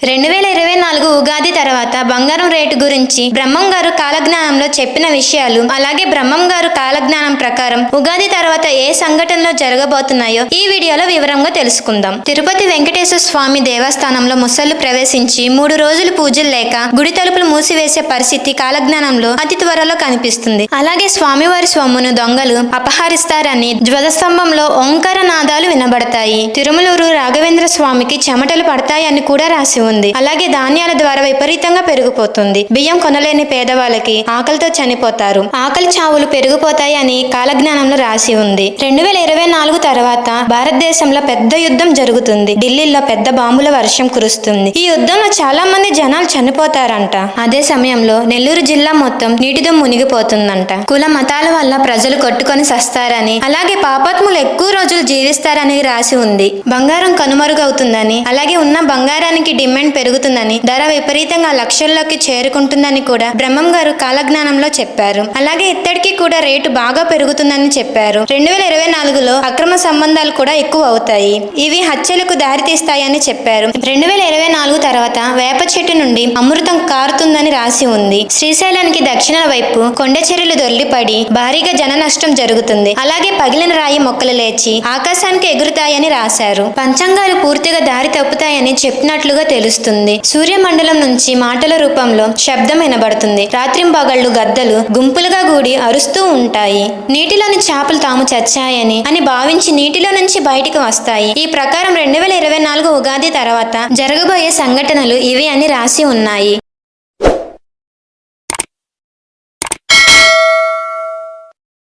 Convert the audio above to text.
2024 ఉగాది తర్వాత బంగారం రేటు గురించి బ్రహ్మం గారు కాలజ్ఞానంలో చెప్పిన విషయాలు, అలాగే బ్రహ్మం గారు కాలజ్ఞానం ప్రకారం ఉగాది తర్వాత ఏ సంఘటనలు జరగబోతున్నాయో ఈ వీడియోలో వివరంగా తెలుసుకుందాం. తిరుపతి వెంకటేశ్వర స్వామి దేవస్థానంలో ముసళ్లు ప్రవేశించి 3 రోజులు పూజలు లేక గుడి తలుపులు మూసివేసే పరిస్థితి కాలజ్ఞానంలో అతి త్వరలో కనిపిస్తుంది. అలాగే స్వామివారి సొమ్మును దొంగలు అపహరిస్తారని ధ్వజస్తంభంలో ఓంకార నాదాలు వినబడతాయి. తిరుమలూరు రాఘవేంద్ర స్వామికి చెమటలు పడతాయని కూడా రాసి ఉంది. అలాగే ధాన్యాల ద్వారా విపరీతంగా పెరిగిపోతుంది. బియ్యం కొనలేని పేదవాళ్ళకి ఆకలితో చనిపోతారు. ఆకలి చావులు పెరిగిపోతాయి అని కాలజ్ఞానంలో రాసి ఉంది. 2024 తర్వాత భారతదేశంలో పెద్ద యుద్ధం జరుగుతుంది. ఢిల్లీలో పెద్ద బాంబుల వర్షం కురుస్తుంది. ఈ యుద్ధంలో చాలా మంది జనాలు చనిపోతారంట. అదే సమయంలో నెల్లూరు జిల్లా మొత్తం నీటితో మునిగిపోతుందంట. కుల మతాల వల్ల ప్రజలు కొట్టుకొని సస్తారని, అలాగే పాపాత్ములు ఎక్కువ రోజులు జీవిస్తారని రాసి ఉంది. బంగారం కనుమరుగవుతుందని, అలాగే ఉన్న బంగారానికి డిమాండ్ పెరుగుతుందని, ధర విపరీతంగా లక్షల్లోకి చేరుకుంటుందని కూడా బ్రహ్మం గారు కాలజ్ఞానంలో చెప్పారు. అలాగే ఇత్తడికి కూడా రేటు బాగా పెరుగుతుందని చెప్పారు. 2024లో అక్రమ సంబంధాలు కూడా ఎక్కువ అవుతాయి. ఇవి హత్యలకు దారితీస్తాయని చెప్పారు. 2024 తర్వాత వేప చెట్టు నుండి అమృతం కారుతుందని రాసి ఉంది. శ్రీశైలానికి దక్షిణ వైపు కొండ చర్యలు దొర్లిపడి భారీగా జన నష్టం జరుగుతుంది. అలాగే పగిలిన రాయి మొక్కలు లేచి ఆకాశానికి ఎగురుతాయని రాశారు. పంచాంగాలు పూర్తిగా దారి తప్పుతాయని చెప్పినట్లుగా తెలుస్తుంది. సూర్యమండలం నుంచి మాటల రూపంలో శబ్దం వినబడుతుంది. రాత్రింబగళ్లు గద్దలు గుంపులుగా గూడి అరుస్తూ ఉంటాయి. నీటిలోని చేపలు తాము చచ్చాయని అని భావించి నీటిలో నుంచి బయటికి వస్తాయి. ఈ ప్రకారం 2024 ఉగాది తర్వాత జరగబోయే సంఘటనలు ఇవి అని రాసి ఉన్నాయి.